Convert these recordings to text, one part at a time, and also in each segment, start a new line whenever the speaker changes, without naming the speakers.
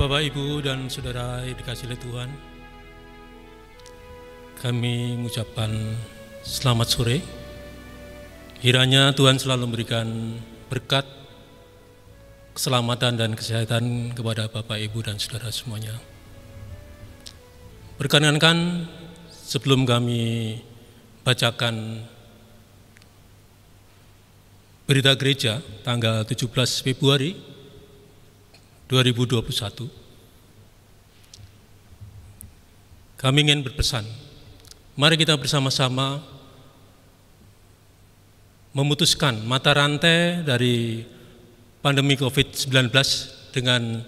Bapak, Ibu, dan Saudara yang dikasihi oleh Tuhan, kami mengucapkan selamat sore. Kiranya Tuhan selalu memberikan berkat, keselamatan, dan kesehatan kepada Bapak, Ibu, dan Saudara semuanya. Perkenankan sebelum kami bacakan berita gereja tanggal 17 Februari 2021, kami ingin berpesan, mari kita bersama-sama memutuskan mata rantai dari pandemi COVID-19 dengan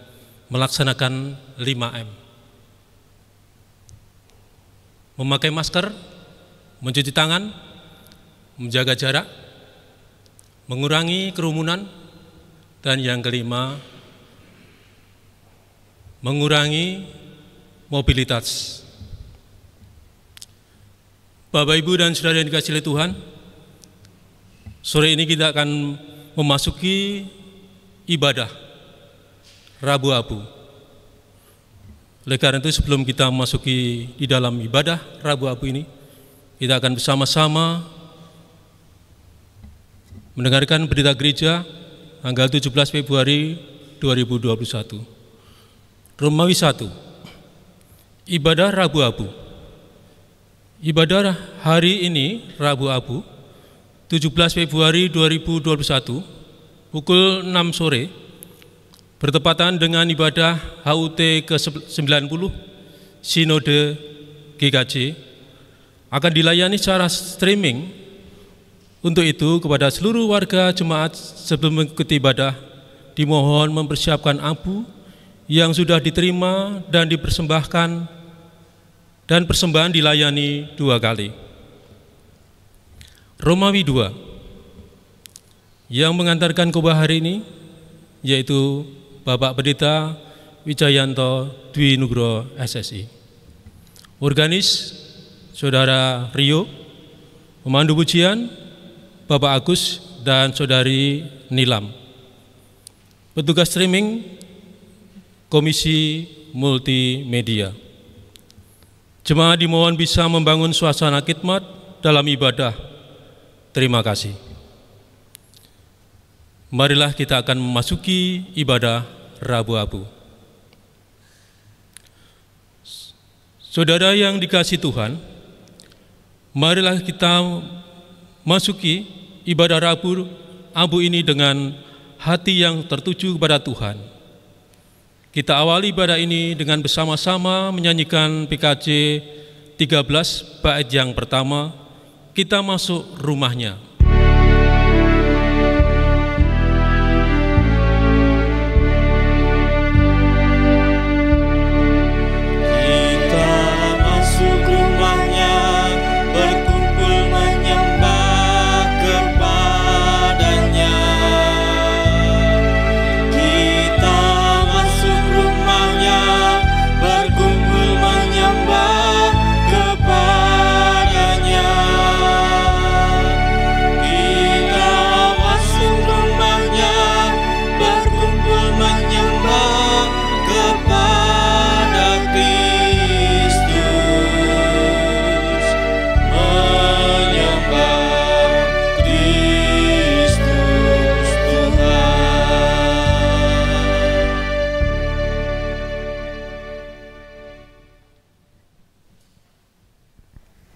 melaksanakan 5M. Memakai masker, mencuci tangan, menjaga jarak, mengurangi kerumunan, dan yang kelima, mengurangi mobilitas. Bapak, Ibu, dan Saudara yang dikasihi oleh Tuhan, sore ini kita akan memasuki ibadah Rabu Abu. Oleh karena itu, sebelum kita memasuki di dalam ibadah Rabu Abu ini, kita akan bersama-sama mendengarkan berita gereja tanggal 17 Februari 2021. Romawi 1, ibadah Rabu Abu. Ibadah hari ini, Rabu Abu, 17 Februari 2021, pukul 6 sore, bertepatan dengan ibadah HUT ke-90, Sinode GKJ, akan dilayani secara streaming. Untuk itu, kepada seluruh warga jemaat sebelum mengikuti ibadah, dimohon mempersiapkan abu yang sudah diterima dan dipersembahkan, dan persembahan dilayani 2 kali. Romawi 2, yang mengantarkan khotbah hari ini yaitu Bapak Pendeta Wijayanto Dwi Nugroho SSI. Organis Saudara Rio, pemandu pujian Bapak Agus dan Saudari Nilam. Petugas streaming Komisi Multimedia. Jemaat dimohon bisa membangun suasana khidmat dalam ibadah. Terima kasih. Marilah kita akan memasuki ibadah Rabu Abu. Saudara yang dikasihi Tuhan, marilah kita masuki ibadah Rabu Abu ini dengan hati yang tertuju kepada Tuhan. Kita awali ibadah ini dengan bersama-sama menyanyikan PKJ 13 bait yang pertama, Kita Masuk Rumahnya.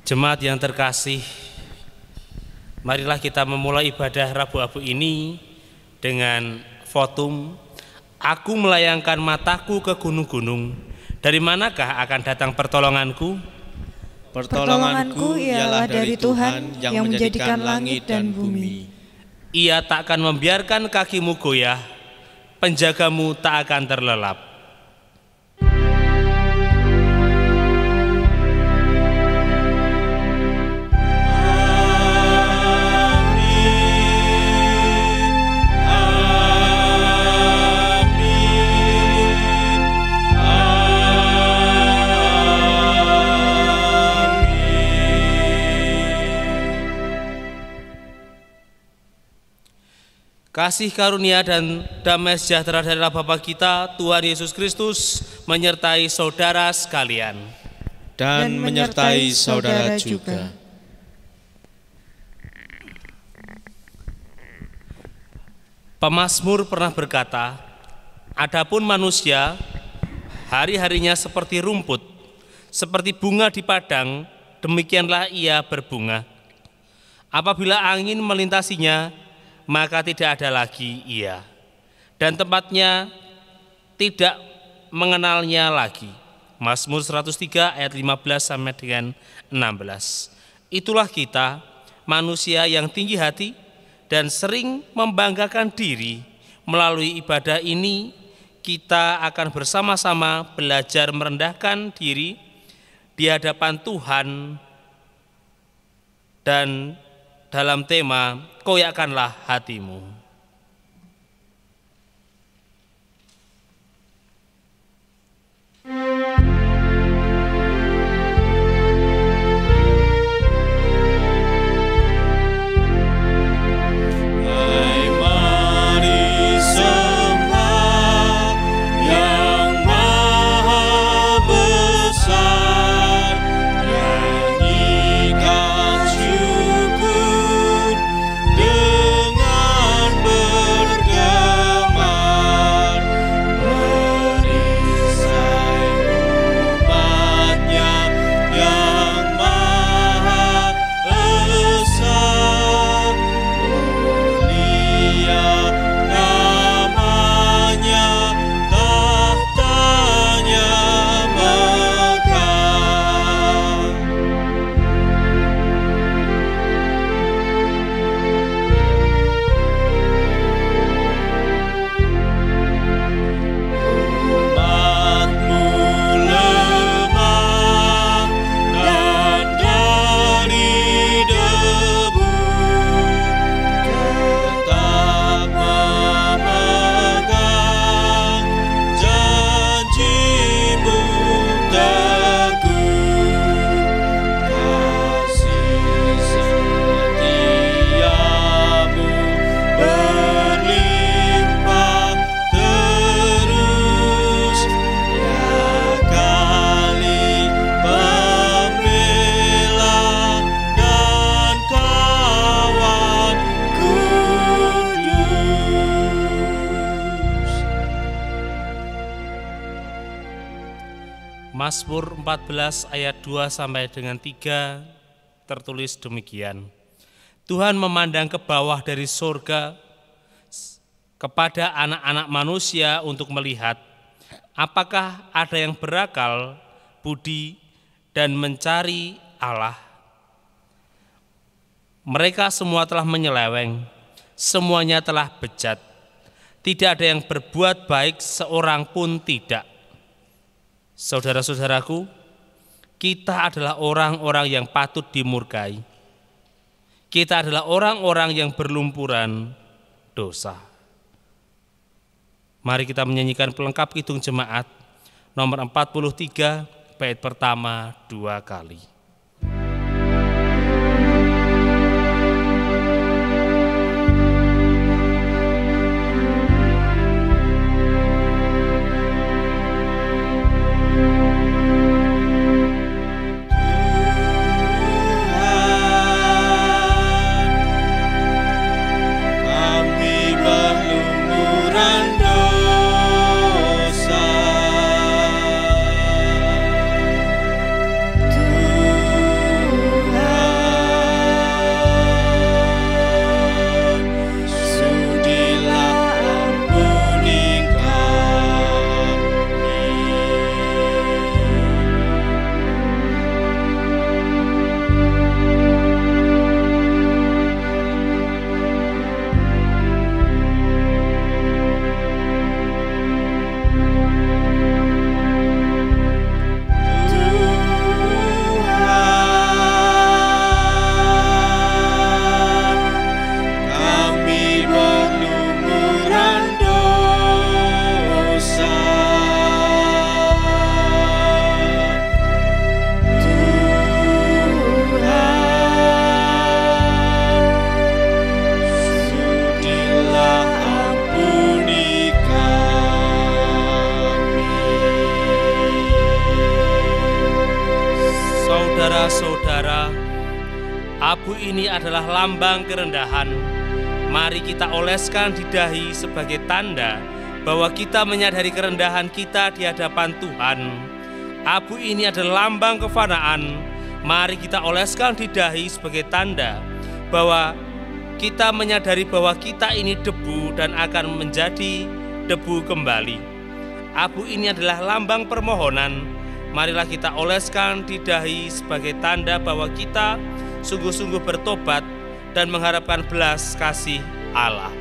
Jemaat yang terkasih, marilah kita memulai ibadah Rabu Abu ini dengan votum, aku melayangkan mataku ke gunung-gunung, dari manakah akan datang pertolonganku?
Pertolonganku ialah dari Tuhan yang menjadikan langit dan bumi.
Ia tak akan membiarkan kakimu goyah, penjagamu tak akan terlelap. Kasih karunia dan damai sejahtera dari Allah Bapa kita, Tuhan Yesus Kristus, menyertai saudara sekalian.
Dan menyertai saudara juga.
Pemazmur pernah berkata, adapun manusia, hari-harinya seperti rumput, seperti bunga di padang, demikianlah ia berbunga. Apabila angin melintasinya, maka tidak ada lagi ia, dan tempatnya tidak mengenalnya lagi. Mazmur 103 ayat 15 sampai dengan 16. Itulah kita, manusia yang tinggi hati dan sering membanggakan diri. Melalui ibadah ini, kita akan bersama-sama belajar merendahkan diri di hadapan Tuhan, dan dalam tema koyakkanlah hatimu. Mazmur 14 ayat 2 sampai dengan 3 tertulis demikian. Tuhan memandang ke bawah dari surga kepada anak-anak manusia untuk melihat apakah ada yang berakal, budi, dan mencari Allah. Mereka semua telah menyeleweng, semuanya telah bejat. Tidak ada yang berbuat baik, seorang pun tidak. Saudara-saudaraku, kita adalah orang-orang yang patut dimurkai. Kita adalah orang-orang yang berlumpuran dosa. Mari kita menyanyikan pelengkap Kidung Jemaat nomor 43 bait pertama 2 kali.
Tuhan
ini adalah lambang kerendahan. Mari kita oleskan di dahi sebagai tanda bahwa kita menyadari kerendahan kita di hadapan Tuhan. Abu ini adalah lambang kefanaan. Mari kita oleskan di dahi sebagai tanda bahwa kita menyadari bahwa kita ini debu dan akan menjadi debu kembali. Abu ini adalah lambang permohonan. Marilah kita oleskan di dahi sebagai tanda bahwa kita sungguh-sungguh bertobat dan mengharapkan belas kasih Allah.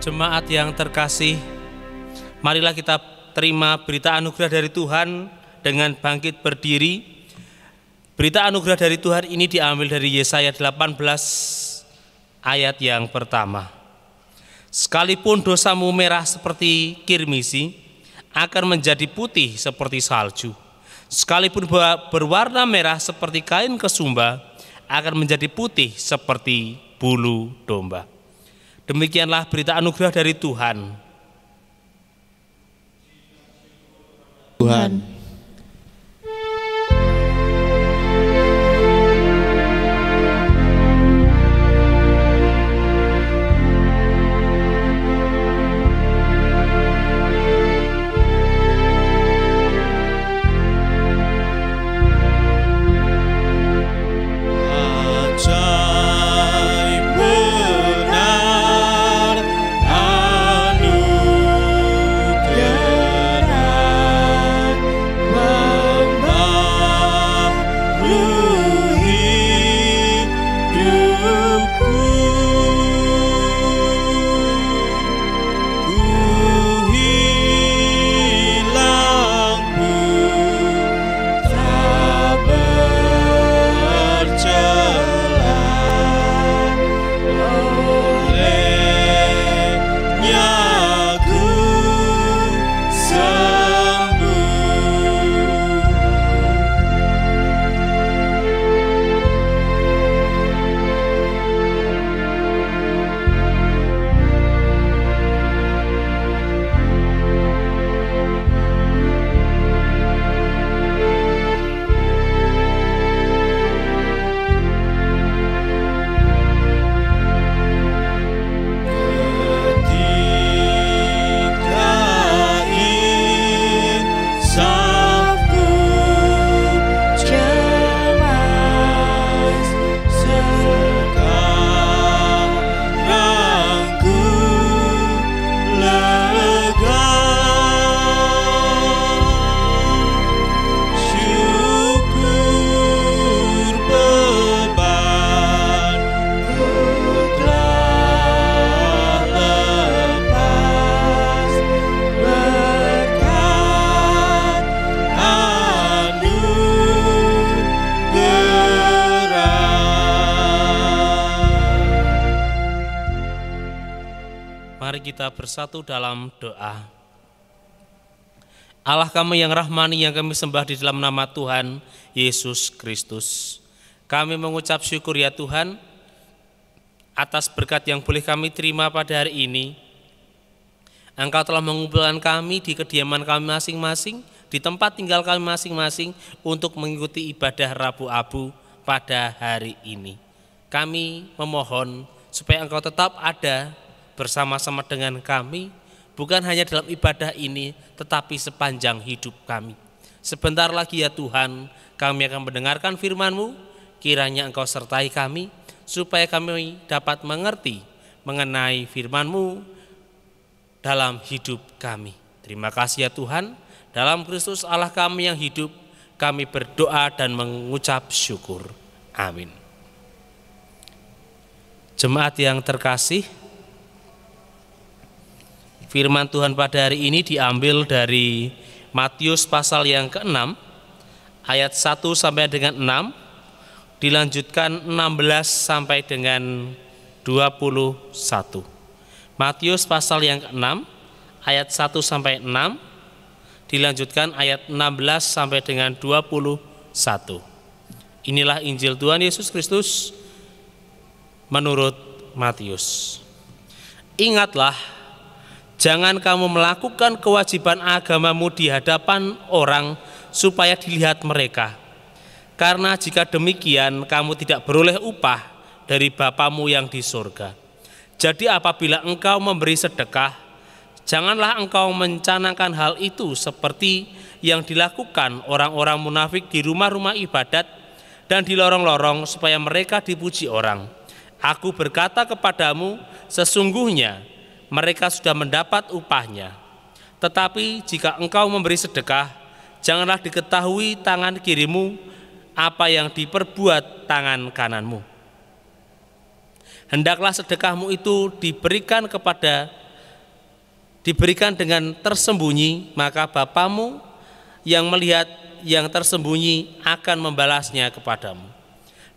Jemaat yang terkasih, marilah kita terima berita anugerah dari Tuhan dengan bangkit berdiri. Berita anugerah dari Tuhan ini diambil dari Yesaya 18 ayat yang pertama. Sekalipun dosamu merah seperti kirmisi, akan menjadi putih seperti salju. Sekalipun berwarna merah seperti kain kesumba, akan menjadi putih seperti bulu domba. Demikianlah berita anugerah dari Tuhan.
Tuhan.
Kita bersatu dalam doa. Allah kami yang rahmani, yang kami sembah di dalam nama Tuhan Yesus Kristus, kami mengucap syukur ya Tuhan atas berkat yang boleh kami terima pada hari ini. Engkau telah mengumpulkan kami di kediaman kami masing-masing di tempat tinggal kami masing-masing untuk mengikuti ibadah Rabu Abu pada hari ini. Kami memohon supaya Engkau tetap ada bersama-sama dengan kami, bukan hanya dalam ibadah ini, tetapi sepanjang hidup kami. Sebentar lagi ya Tuhan, kami akan mendengarkan firman-Mu, kiranya Engkau sertai kami, supaya kami dapat mengerti mengenai firman-Mu dalam hidup kami. Terima kasih ya Tuhan, dalam Kristus Allah kami yang hidup, kami berdoa dan mengucap syukur. Amin. Jemaat yang terkasih, firman Tuhan pada hari ini diambil dari Matius pasal yang ke-6 ayat 1 sampai dengan 6, dilanjutkan 16 sampai dengan 21. Matius pasal yang ke-6 ayat 1 sampai 6, dilanjutkan ayat 16 sampai dengan 21. Inilah Injil Tuhan Yesus Kristus menurut Matius. Ingatlah, jangan kamu melakukan kewajiban agamamu di hadapan orang supaya dilihat mereka. Karena jika demikian kamu tidak beroleh upah dari Bapamu yang di surga. Jadi apabila engkau memberi sedekah, janganlah engkau mencanangkan hal itu seperti yang dilakukan orang-orang munafik di rumah-rumah ibadat dan di lorong-lorong supaya mereka dipuji orang. Aku berkata kepadamu, sesungguhnya mereka sudah mendapat upahnya. Tetapi jika engkau memberi sedekah, janganlah diketahui tangan kirimu apa yang diperbuat tangan kananmu. Hendaklah sedekahmu itu diberikan dengan tersembunyi, maka Bapamu yang melihat yang tersembunyi akan membalasnya kepadamu.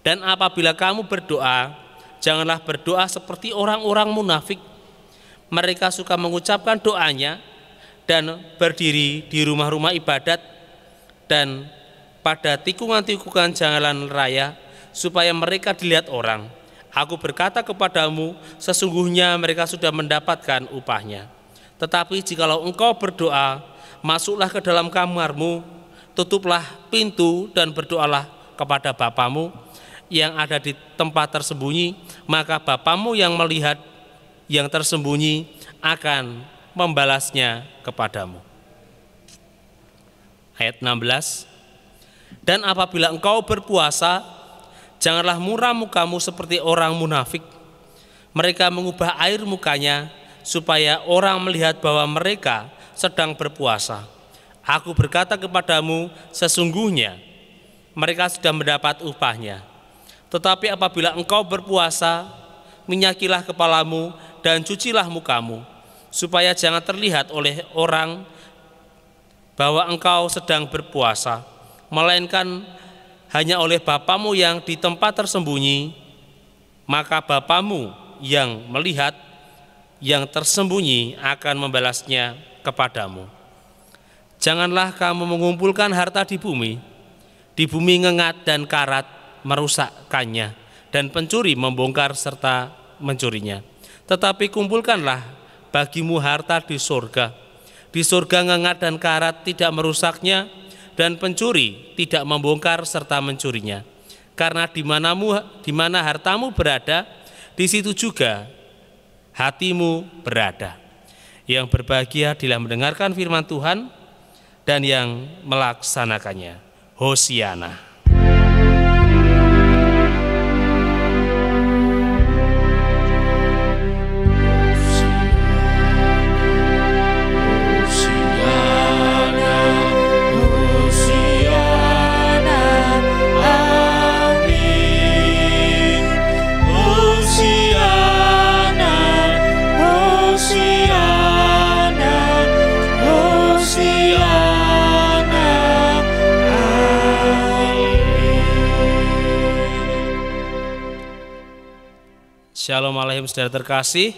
Dan apabila kamu berdoa, janganlah berdoa seperti orang-orang munafik. Mereka suka mengucapkan doanya dan berdiri di rumah-rumah ibadat dan pada tikungan-tikungan jalan raya supaya mereka dilihat orang. Aku berkata kepadamu, sesungguhnya mereka sudah mendapatkan upahnya. Tetapi jikalau engkau berdoa, masuklah ke dalam kamarmu, tutuplah pintu dan berdoalah kepada Bapamu yang ada di tempat tersembunyi, maka Bapamu yang melihat yang tersembunyi akan membalasnya kepadamu. Ayat 16. Dan apabila engkau berpuasa, janganlah muram mukamu seperti orang munafik. Mereka mengubah air mukanya supaya orang melihat bahwa mereka sedang berpuasa. Aku berkata kepadamu, sesungguhnya mereka sudah mendapat upahnya. Tetapi apabila engkau berpuasa, minyakilah kepalamu dan cucilah mukamu, supaya jangan terlihat oleh orang bahwa engkau sedang berpuasa, melainkan hanya oleh Bapamu yang di tempat tersembunyi. Maka Bapamu yang melihat yang tersembunyi akan membalasnya kepadamu. Janganlah kamu mengumpulkan harta di bumi ngengat dan karat merusakkannya, dan pencuri membongkar serta mencurinya. Tetapi kumpulkanlah bagimu harta di surga. Di surga ngengat dan karat tidak merusaknya, dan pencuri tidak membongkar serta mencurinya. Karena di mana hartamu berada, di situ juga hatimu berada. Yang berbahagia adalah mendengarkan firman Tuhan dan yang melaksanakannya. Hosiana. Shalom alaikum saudara terkasih.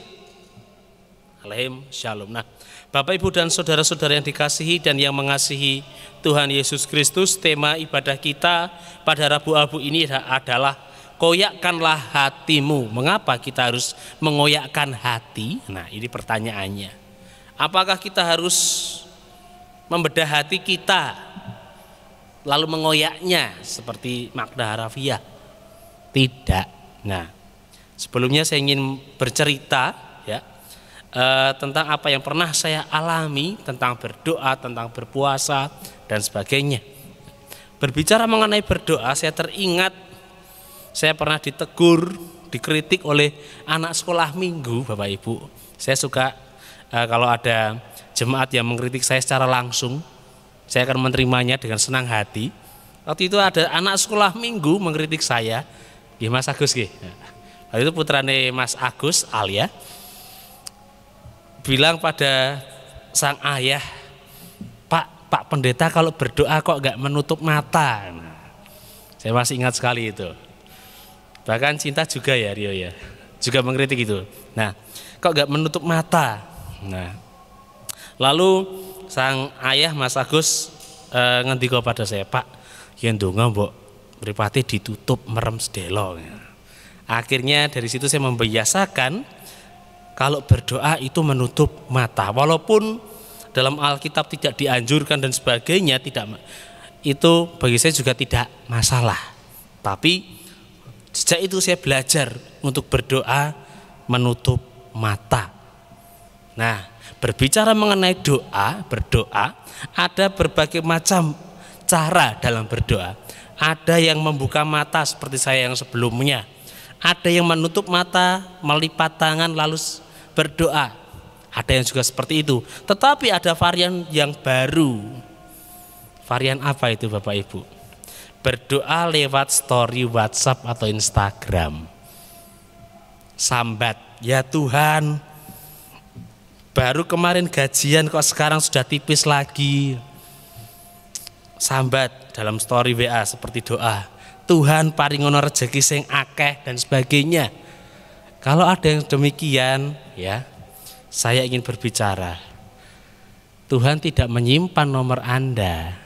Alaikum shalom. Nah, Bapak Ibu dan saudara-saudara yang dikasihi dan yang mengasihi Tuhan Yesus Kristus, tema ibadah kita pada Rabu Abu ini adalah koyakkanlah hatimu. Mengapa kita harus mengoyakkan hati? Nah, ini pertanyaannya. Apakah kita harus membedah hati kita lalu mengoyaknya seperti makna harafiah. Tidak. Nah, sebelumnya saya ingin bercerita ya tentang apa yang pernah saya alami tentang berdoa, tentang berpuasa dan sebagainya. Berbicara mengenai berdoa, saya teringat saya pernah ditegur, dikritik oleh anak sekolah minggu, Bapak Ibu. Saya suka kalau ada jemaat yang mengkritik saya secara langsung, saya akan menerimanya dengan senang hati. Waktu itu ada anak sekolah minggu mengkritik saya, ya Mas Agus, waktu itu putrane Mas Agus Alia, bilang pada sang ayah, Pak Pendeta kalau berdoa kok gak menutup mata. Nah, saya masih ingat sekali itu. Bahkan Cinta juga ya, Rio ya, juga mengkritik itu. Nah, kok gak menutup mata. Nah, lalu sang ayah Mas Agus ngendika pada saya, Pak, yen ndonga mbok mripate ditutup merem sedelo. Akhirnya dari situ saya membiasakan kalau berdoa itu menutup mata, walaupun dalam Alkitab tidak dianjurkan dan sebagainya, itu bagi saya juga tidak masalah. Tapi sejak itu saya belajar untuk berdoa menutup mata. Nah, berbicara mengenai berdoa ada berbagai macam cara dalam berdoa. Ada yang membuka mata seperti saya yang sebelumnya. Ada yang menutup mata, melipat tangan lalu berdoa. Ada yang juga seperti itu. Tetapi ada varian yang baru. Varian apa itu Bapak Ibu? Berdoa lewat story WhatsApp atau Instagram. Sambat, ya Tuhan, baru kemarin gajian kok sekarang sudah tipis lagi. Sambat dalam story WA seperti doa, Tuhan paringono rezeki sing akeh dan sebagainya. Kalau ada yang demikian, ya, saya ingin berbicara. Tuhan tidak menyimpan nomor Anda.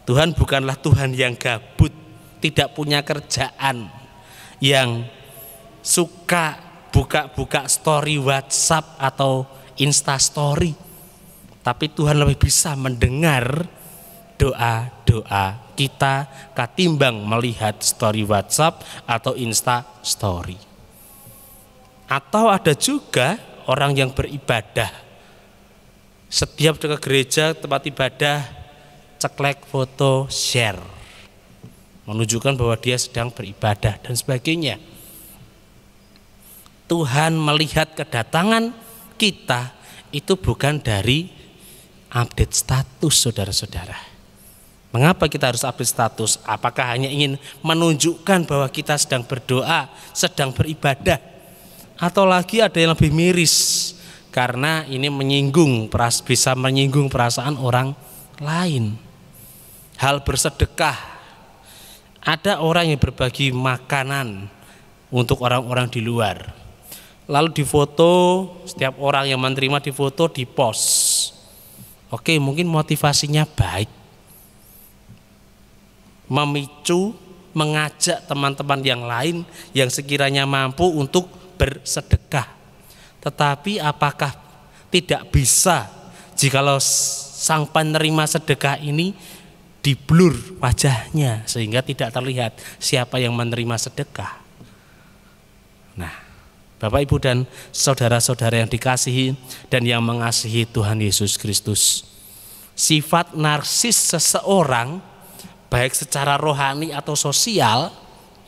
Tuhan bukanlah Tuhan yang gabut, tidak punya kerjaan, yang suka buka-buka story WhatsApp atau Insta story. Tapi Tuhan lebih bisa mendengar doa-doa kita ketimbang melihat story WhatsApp atau Insta story. Atau ada juga orang yang beribadah, setiap ke gereja tempat ibadah ceklek foto share, menunjukkan bahwa dia sedang beribadah dan sebagainya. Tuhan melihat kedatangan kita itu bukan dari update status, saudara-saudara. Mengapa kita harus update status? Apakah hanya ingin menunjukkan bahwa kita sedang berdoa, sedang beribadah? Atau lagi ada yang lebih miris, karena ini bisa menyinggung perasaan orang lain. Hal bersedekah. Ada orang yang berbagi makanan untuk orang-orang di luar, lalu difoto, setiap orang yang menerima difoto, dipost. Oke, mungkin motivasinya baik, memicu, mengajak teman-teman yang lain yang sekiranya mampu untuk bersedekah. Tetapi apakah tidak bisa jikalau sang penerima sedekah ini diblur wajahnya sehingga tidak terlihat siapa yang menerima sedekah? Nah, Bapak Ibu dan saudara-saudara yang dikasihi dan yang mengasihi Tuhan Yesus Kristus, sifat narsis seseorang baik secara rohani atau sosial,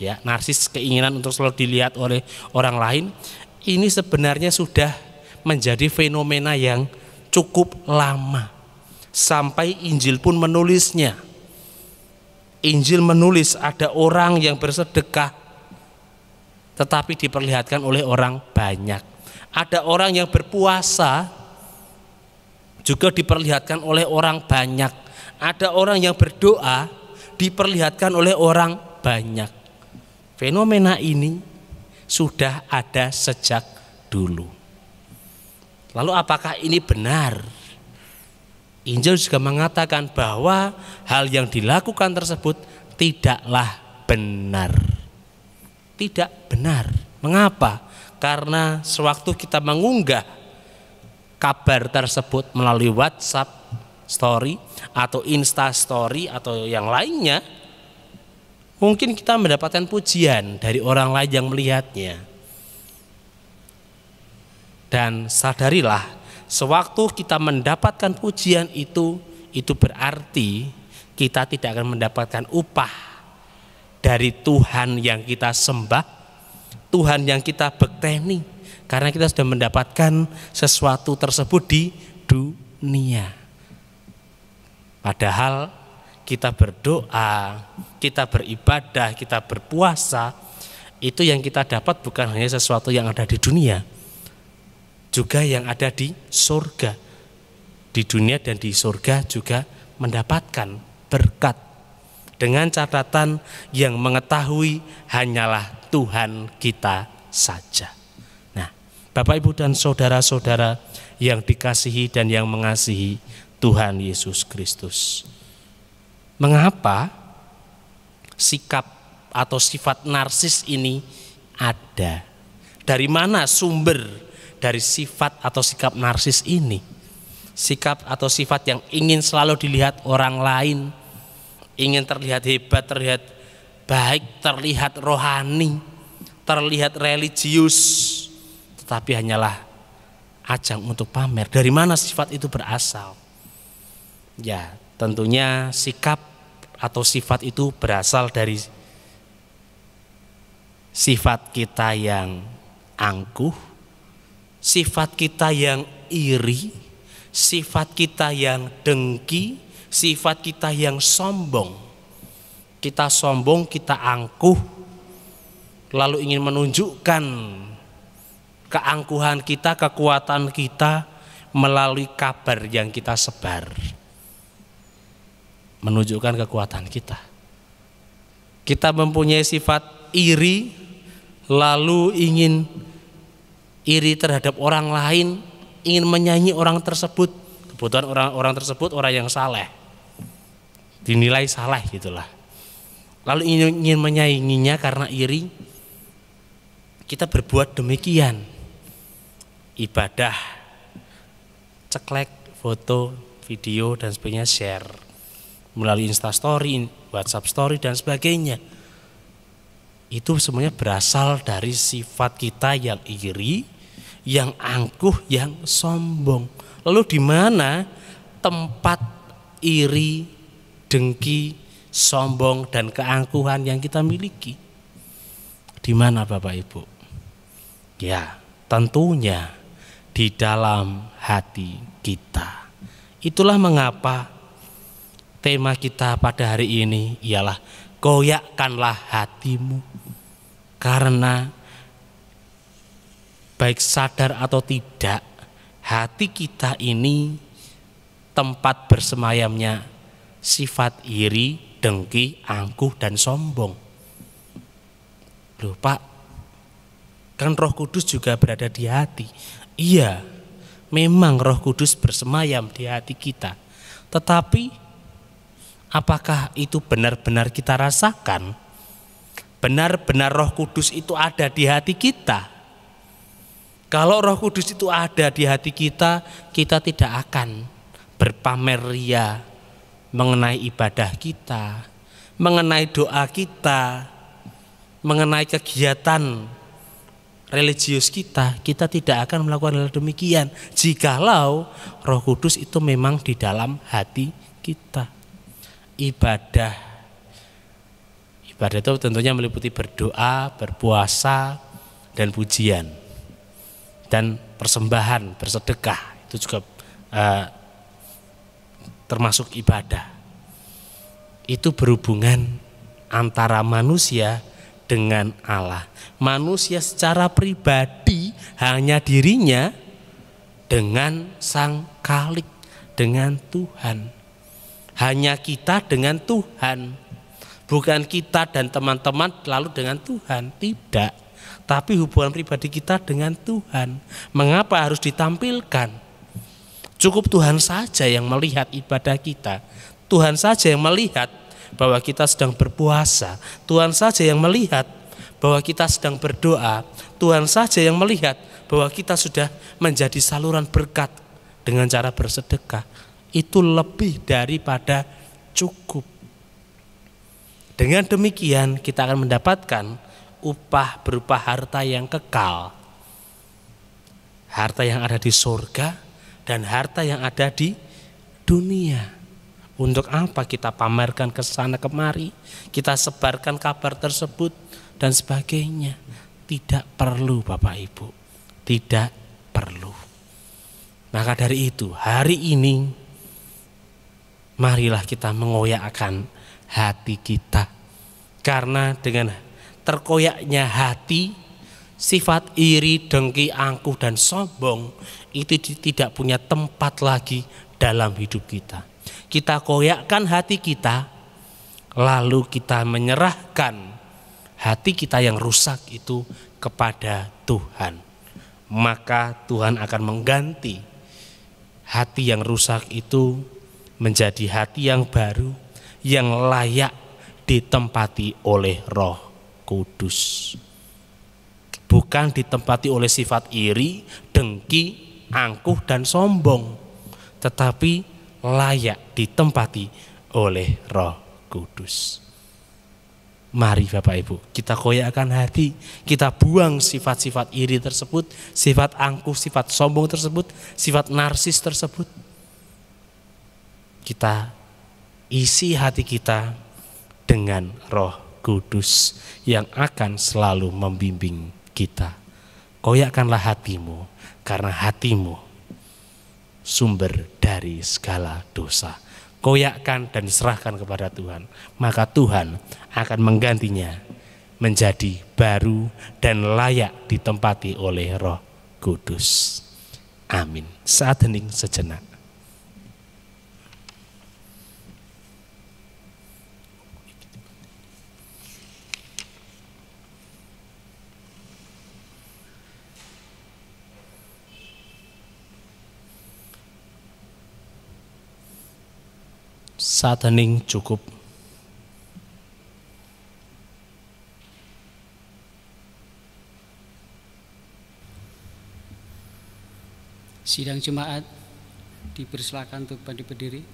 ya, narsis keinginan untuk selalu dilihat oleh orang lain, ini sebenarnya sudah menjadi fenomena yang cukup lama. Sampai Injil pun menulisnya. Injil menulis ada orang yang bersedekah tetapi diperlihatkan oleh orang banyak. Ada orang yang berpuasa juga diperlihatkan oleh orang banyak. Ada orang yang berdoa diperlihatkan oleh orang banyak. Fenomena ini sudah ada sejak dulu. Lalu apakah ini benar? Injil juga mengatakan bahwa hal yang dilakukan tersebut tidaklah benar. Tidak benar. Mengapa? Karena sewaktu kita mengunggah kabar tersebut melalui WhatsApp, story atau Insta story atau yang lainnya, mungkin kita mendapatkan pujian dari orang lain yang melihatnya. Dan sadarilah, sewaktu kita mendapatkan pujian itu berarti kita tidak akan mendapatkan upah dari Tuhan yang kita sembah, Tuhan yang kita bekteni, karena kita sudah mendapatkan sesuatu tersebut di dunia. Padahal kita berdoa, kita beribadah, kita berpuasa, itu yang kita dapat bukan hanya sesuatu yang ada di dunia, juga yang ada di surga. Di dunia dan di surga juga mendapatkan berkat, dengan catatan yang mengetahui hanyalah Tuhan kita saja. Nah, Bapak, Ibu, dan saudara-saudara yang dikasihi dan yang mengasihi Tuhan Yesus Kristus, mengapa sikap atau sifat narsis ini ada? Dari mana sumber dari sifat atau sikap narsis ini? Sikap atau sifat yang ingin selalu dilihat orang lain, ingin terlihat hebat, terlihat baik, terlihat rohani, terlihat religius, tetapi hanyalah ajang untuk pamer. Dari mana sifat itu berasal? Ya, tentunya sikap atau sifat itu berasal dari sifat kita yang angkuh, sifat kita yang iri, sifat kita yang dengki, sifat kita yang sombong. Kita sombong, kita angkuh, lalu ingin menunjukkan keangkuhan kita, kekuatan kita melalui kabar yang kita sebar, menunjukkan kekuatan kita. Kita mempunyai sifat iri, lalu ingin iri terhadap orang lain, ingin menyanyi orang tersebut. Kebetulan orang tersebut orang yang saleh, dinilai saleh gitulah. Lalu ingin menyainginya karena iri, kita berbuat demikian. Ibadah, ceklek, foto, video dan sebagainya, share melalui Insta story, WhatsApp story dan sebagainya. Itu semuanya berasal dari sifat kita yang iri, yang angkuh, yang sombong. Lalu di mana tempat iri, dengki, sombong dan keangkuhan yang kita miliki? Di mana, Bapak Ibu? Ya, tentunya di dalam hati kita. Itulah mengapa tema kita pada hari ini ialah goyakkanlah hatimu. Karena baik sadar atau tidak, hati kita ini tempat bersemayamnya sifat iri, dengki, angkuh dan sombong. Loh Pak, kan Roh Kudus juga berada di hati. Iya, memang Roh Kudus bersemayam di hati kita. Tetapi apakah itu benar-benar kita rasakan? Benar-benar Roh Kudus itu ada di hati kita? Kalau Roh Kudus itu ada di hati kita, kita tidak akan berpamer ria mengenai ibadah kita, mengenai doa kita, mengenai kegiatan religius kita. Kita tidak akan melakukan hal demikian jikalau Roh Kudus itu memang di dalam hati kita. Ibadah itu tentunya meliputi berdoa, berpuasa, dan pujian, dan persembahan, bersedekah. Itu juga termasuk ibadah. Itu berhubungan antara manusia dengan Allah. Manusia secara pribadi hanya dirinya dengan Sang Khalik, dengan Tuhan. Hanya kita dengan Tuhan. Bukan kita dan teman-teman lalu dengan Tuhan, tidak. Tapi hubungan pribadi kita dengan Tuhan. Mengapa harus ditampilkan? Cukup Tuhan saja yang melihat ibadah kita. Tuhan saja yang melihat bahwa kita sedang berpuasa. Tuhan saja yang melihat bahwa kita sedang berdoa. Tuhan saja yang melihat bahwa kita sudah menjadi saluran berkat dengan cara bersedekah. itu lebih daripada cukup. Dengan demikian kita akan mendapatkan upah berupa harta yang kekal, harta yang ada di surga dan harta yang ada di dunia. Untuk apa kita pamerkan ke sana kemari, kita sebarkan kabar tersebut dan sebagainya? Tidak perlu Bapak Ibu, tidak perlu. Maka dari itu hari ini marilah kita mengoyakkan hati kita, karena dengan terkoyaknya hati, sifat iri, dengki, angkuh dan sombong itu tidak punya tempat lagi dalam hidup kita. Kita koyakkan hati kita, lalu kita menyerahkan hati kita yang rusak itu kepada Tuhan. Maka Tuhan akan mengganti hati yang rusak itu menjadi hati yang baru, yang layak ditempati oleh Roh Kudus. Bukan ditempati oleh sifat iri, dengki, angkuh dan sombong, tetapi layak ditempati oleh Roh Kudus. Mari Bapak Ibu, kita koyakkan hati, kita buang sifat-sifat iri tersebut, sifat angkuh, sifat sombong tersebut, sifat narsis tersebut. Kita isi hati kita dengan Roh Kudus yang akan selalu membimbing kita. Koyakkanlah hatimu, karena hatimu sumber dari segala dosa. Koyakkan dan serahkan kepada Tuhan, maka Tuhan akan menggantinya menjadi baru dan layak ditempati oleh Roh Kudus. Amin. Saat hening sejenak. Saat hening cukup.
Sidang jemaat dipersilakan untuk berdiri.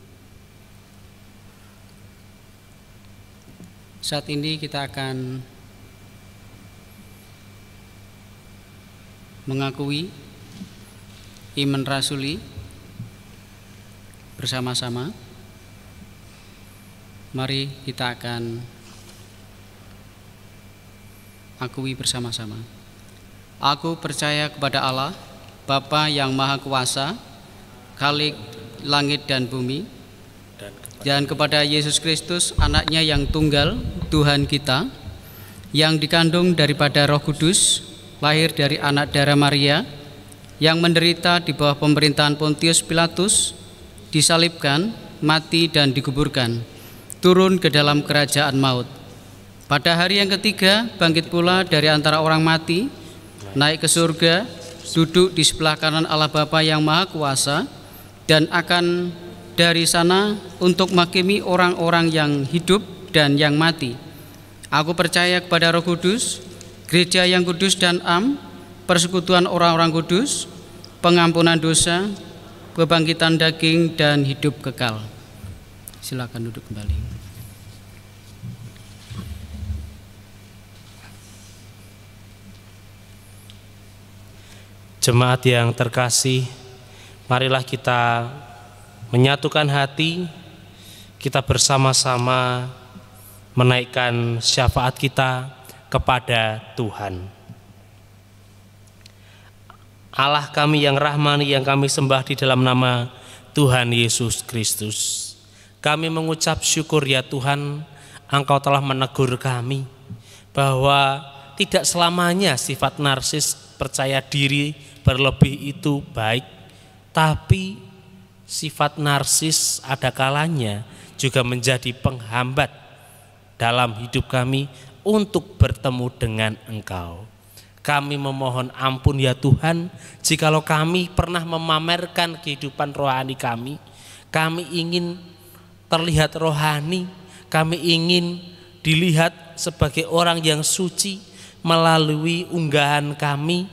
Saat ini kita akan mengakui iman rasuli bersama-sama. Mari kita akan akui bersama-sama. Aku percaya kepada Allah, Bapa yang Maha Kuasa, Khalik langit dan bumi, dan kepada Yesus Kristus, anaknya yang tunggal, Tuhan kita, yang dikandung daripada Roh Kudus, lahir dari anak darah Maria, yang menderita di bawah pemerintahan Pontius Pilatus, disalibkan, mati dan dikuburkan, turun ke dalam kerajaan maut. Pada hari yang ketiga bangkit pula dari antara orang mati, naik ke surga, duduk di sebelah kanan Allah Bapa yang Maha Kuasa, dan akan dari sana untuk menghakimi orang-orang yang hidup dan yang mati. Aku percaya kepada Roh Kudus, gereja yang kudus dan am, persekutuan orang-orang kudus, pengampunan dosa, kebangkitan daging dan hidup kekal. Silakan duduk kembali.
Jemaat yang terkasih, marilah kita menyatukan hati, kita bersama-sama menaikkan syafaat kita kepada Tuhan. Allah kami yang rahmani, yang kami sembah di dalam nama Tuhan Yesus Kristus. Kami mengucap syukur ya Tuhan, Engkau telah menegur kami bahwa tidak selamanya sifat narsis, percaya diri, berlebih itu baik, tapi sifat narsis ada kalanya juga menjadi penghambat dalam hidup kami untuk bertemu dengan Engkau. Kami memohon ampun ya Tuhan, jikalau kami pernah memamerkan kehidupan rohani kami. Kami ingin terlihat rohani, kami ingin dilihat sebagai orang yang suci melalui unggahan kami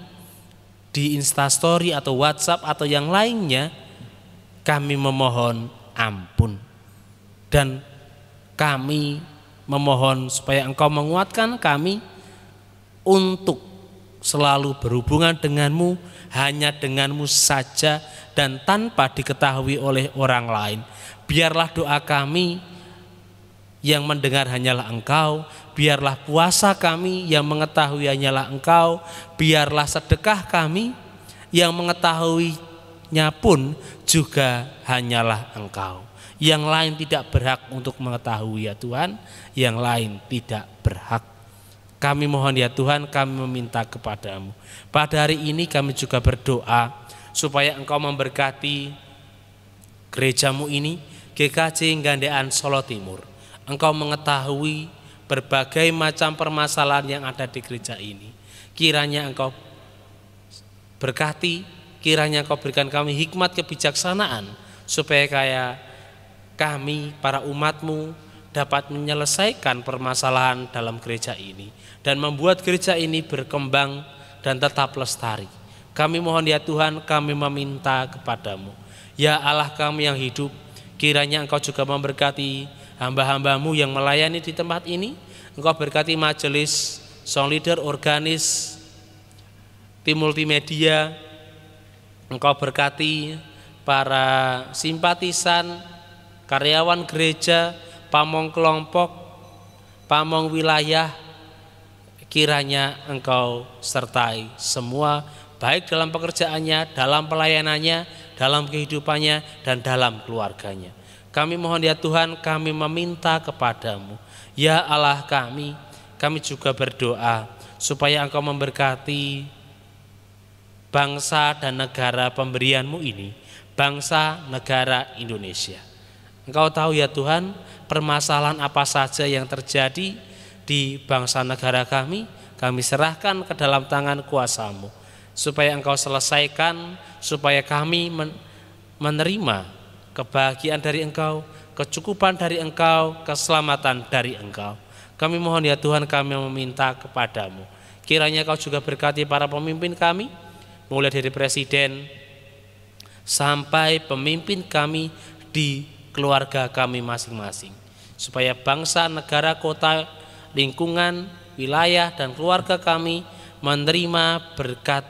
di Instastory atau WhatsApp atau yang lainnya. Kami memohon ampun. Dan kami memohon supaya Engkau menguatkan kami untuk selalu berhubungan denganmu, hanya denganmu saja dan tanpa diketahui oleh orang lain. Biarlah doa kami yang mendengar hanyalah Engkau, biarlah puasa kami yang mengetahui hanyalah Engkau, biarlah sedekah kami yang mengetahuinya pun juga hanyalah Engkau. Yang lain tidak berhak untuk mengetahui ya Tuhan, yang lain tidak berhak. Kami mohon ya Tuhan, kami meminta kepadamu. Pada hari ini kami juga berdoa supaya Engkau memberkati gerejamu ini, GKJ Gandean Solo Timur. Engkau mengetahui berbagai macam permasalahan yang ada di gereja ini. Kiranya Engkau berkati, kiranya Engkau berikan kami hikmat kebijaksanaan supaya kami para umat-Mu dapat menyelesaikan permasalahan dalam gereja ini dan membuat gereja ini berkembang dan tetap lestari. Kami mohon ya Tuhan, kami meminta kepadamu, ya Allah kami yang hidup, kiranya Engkau juga memberkati hamba-hambamu yang melayani di tempat ini. Engkau berkati majelis, song leader, organis, tim multimedia. Engkau berkati para simpatisan, karyawan gereja, pamong kelompok, pamong wilayah. Kiranya Engkau sertai semua, baik dalam pekerjaannya, dalam pelayanannya, dalam kehidupannya, dan dalam keluarganya. Kami mohon ya Tuhan, kami meminta kepadamu, ya Allah kami juga berdoa supaya Engkau memberkati bangsa dan negara pemberianmu ini, bangsa negara Indonesia. Engkau tahu ya Tuhan, permasalahan apa saja yang terjadi di bangsa negara kami serahkan ke dalam tangan kuasa-Mu, supaya Engkau selesaikan, supaya kami menerima kebahagiaan dari Engkau, kecukupan dari Engkau, keselamatan dari Engkau. Kami mohon ya Tuhan, kami meminta kepadamu, kiranya Kau juga berkati para pemimpin kami, mulai dari presiden sampai pemimpin kami di keluarga kami masing-masing, supaya bangsa, negara, kota, lingkungan, wilayah, dan keluarga kami menerima berkat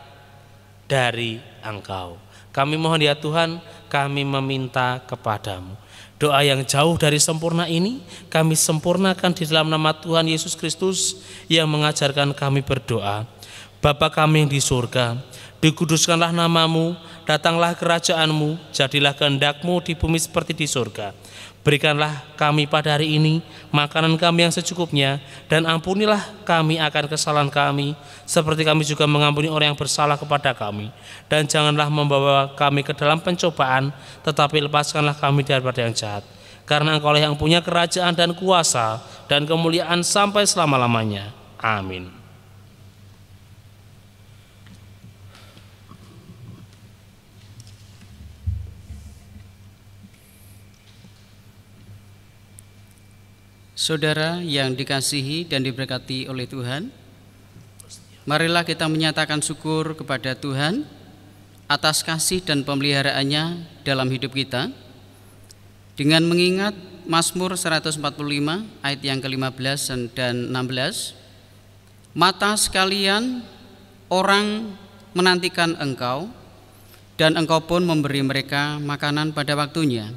dari Engkau. Kami mohon ya Tuhan, kami meminta kepadamu, doa yang jauh dari sempurna ini kami sempurnakan di dalam nama Tuhan Yesus Kristus yang mengajarkan kami berdoa. Bapa kami yang di surga, dikuduskanlah namamu, datanglah kerajaan-Mu, jadilah kehendak-Mu di bumi seperti di surga. Berikanlah kami pada hari ini makanan kami yang secukupnya, dan ampunilah kami akan kesalahan kami, seperti kami juga mengampuni orang yang bersalah kepada kami. Dan janganlah membawa kami ke dalam pencobaan, tetapi lepaskanlah kami daripada yang jahat. Karena Engkau yang punya kerajaan dan kuasa dan kemuliaan sampai selama-lamanya. Amin.
Saudara yang dikasihi dan diberkati oleh Tuhan, marilah kita menyatakan syukur kepada Tuhan atas kasih dan pemeliharaannya dalam hidup kita dengan mengingat Mazmur 145 ayat yang ke-15 dan 16. Mata sekalian orang menantikan Engkau, dan Engkau pun memberi mereka makanan pada waktunya.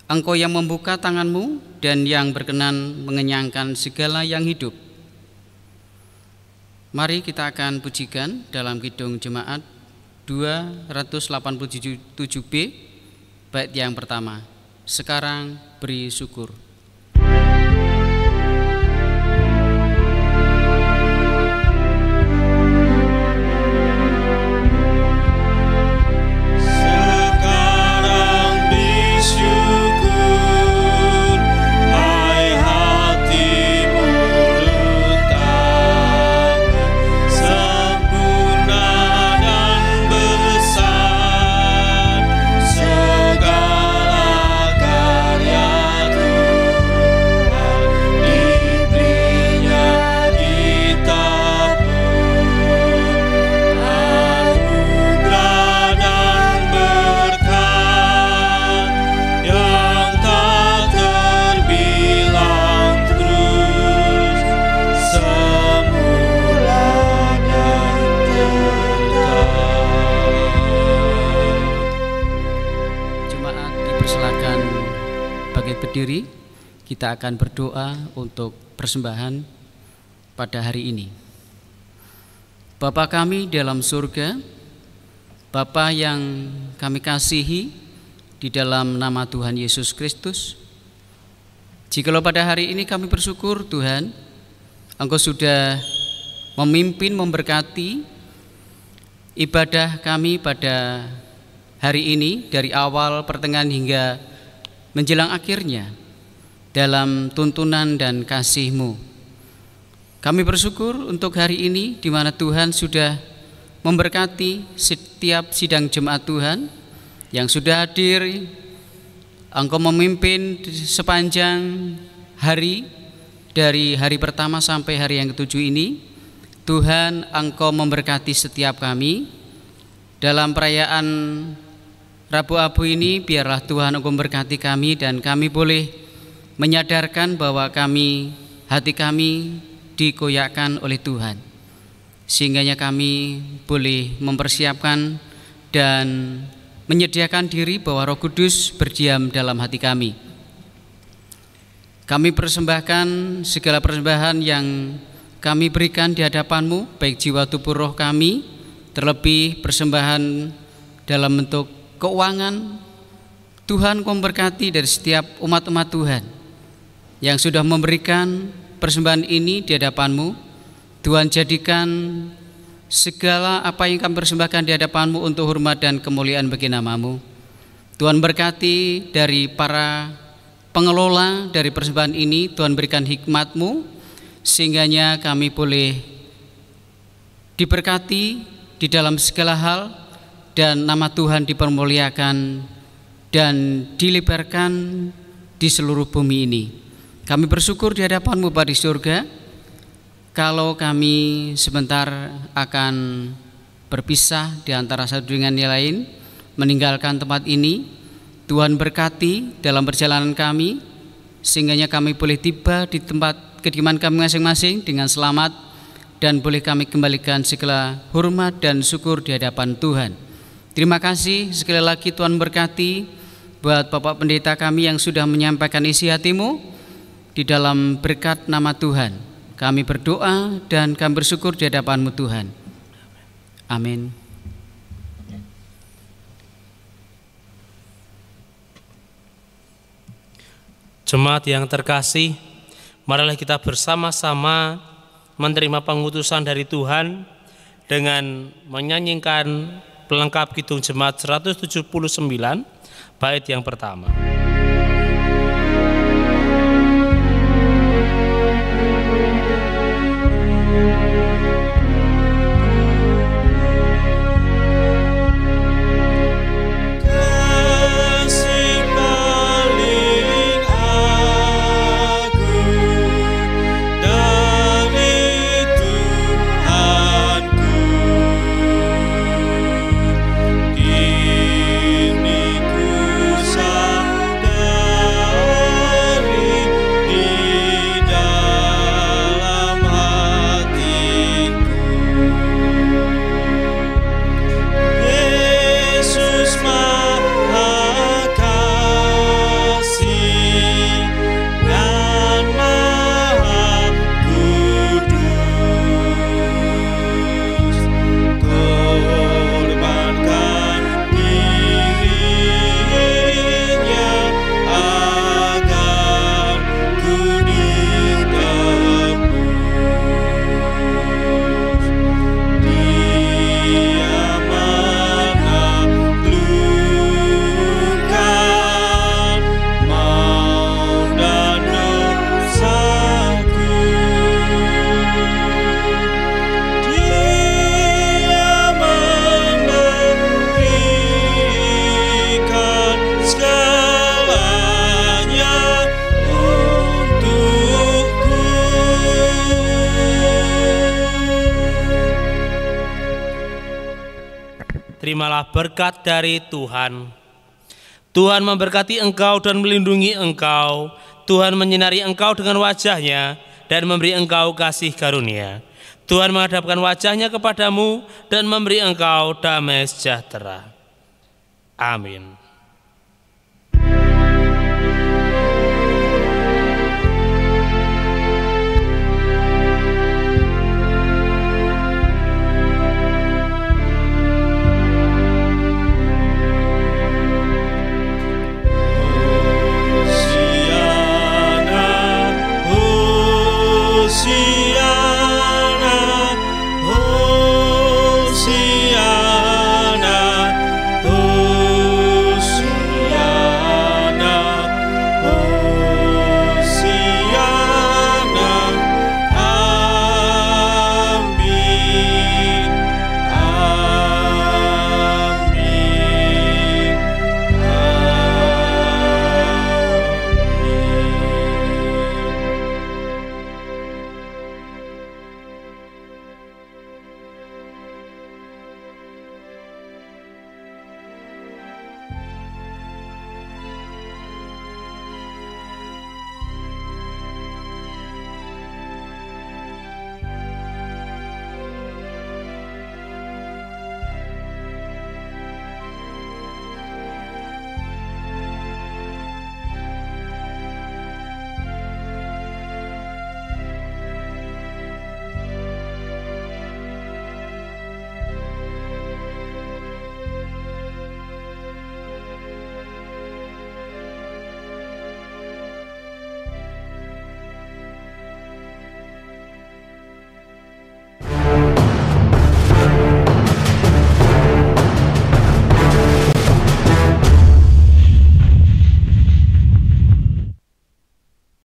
Engkau yang membuka tangan-Mu dan yang berkenan mengenyangkan segala yang hidup. Mari kita akan pujikan dalam Kidung Jemaat 287b bait yang pertama. Sekarang beri syukur.
Segala karya Tuhan
berdiri, kita akan berdoa untuk persembahan pada hari ini. Bapa kami dalam surga, Bapa yang kami kasihi di dalam nama Tuhan Yesus Kristus, jikalau pada hari ini kami bersyukur Tuhan, Engkau sudah memimpin, memberkati ibadah kami pada hari ini dari awal, pertengahan hingga menjelang akhirnya dalam tuntunan dan kasih-Mu. Kami bersyukur untuk hari ini di mana Tuhan sudah memberkati setiap sidang jemaat Tuhan yang sudah hadir. Engkau memimpin sepanjang hari, dari hari pertama sampai hari yang ke-7 ini. Tuhan, Engkau memberkati setiap kami dalam perayaan Rabu Abu ini. Biarlah Tuhan Engkau memberkati kami dan kami boleh menyadarkan bahwa hati kami dikoyakkan oleh Tuhan, sehingganya kami boleh mempersiapkan dan menyediakan diri bahwa Roh Kudus berdiam dalam hati kami. Kami persembahkan segala persembahan yang kami berikan di hadapan-Mu, baik jiwa, tubuh, roh kami, terlebih persembahan dalam bentuk keuangan. Tuhan Kau memberkati dari setiap umat-umat Tuhan yang sudah memberikan persembahan ini di hadapan-Mu. Tuhan, jadikan segala apa yang kami persembahkan di hadapan-Mu untuk hormat dan kemuliaan bagi nama-Mu. Tuhan berkati dari para pengelola dari persembahan ini. Tuhan berikan hikmat-Mu sehingganya kami boleh diberkati di dalam segala hal dan nama Tuhan dipermuliakan dan dilebarkan di seluruh bumi ini. Kami bersyukur di hadapan-Mu Bapa di surga. Kalau kami sebentar akan berpisah di antara satu dengan yang lain, meninggalkan tempat ini, Tuhan berkati dalam perjalanan kami, sehingganya kami boleh tiba di tempat kediaman kami masing-masing dengan selamat dan boleh kami kembalikan segala hormat dan syukur di hadapan Tuhan. Terima kasih sekali lagi Tuhan berkati buat Bapak Pendeta kami yang sudah menyampaikan isi hati-Mu di dalam berkat nama Tuhan. Kami berdoa dan kami bersyukur di hadapan-Mu Tuhan. Amin.
Jemaat yang terkasih, marilah kita bersama-sama menerima pengutusan dari Tuhan dengan menyanyikan pelengkap Kidung Jemaat 179 bait yang pertama. Terimalah berkat dari Tuhan. Tuhan memberkati engkau dan melindungi engkau. Tuhan menyinari engkau dengan wajah-Nya dan memberi engkau kasih karunia. Tuhan menghadapkan wajah-Nya kepadamu dan memberi engkau damai sejahtera. Amin.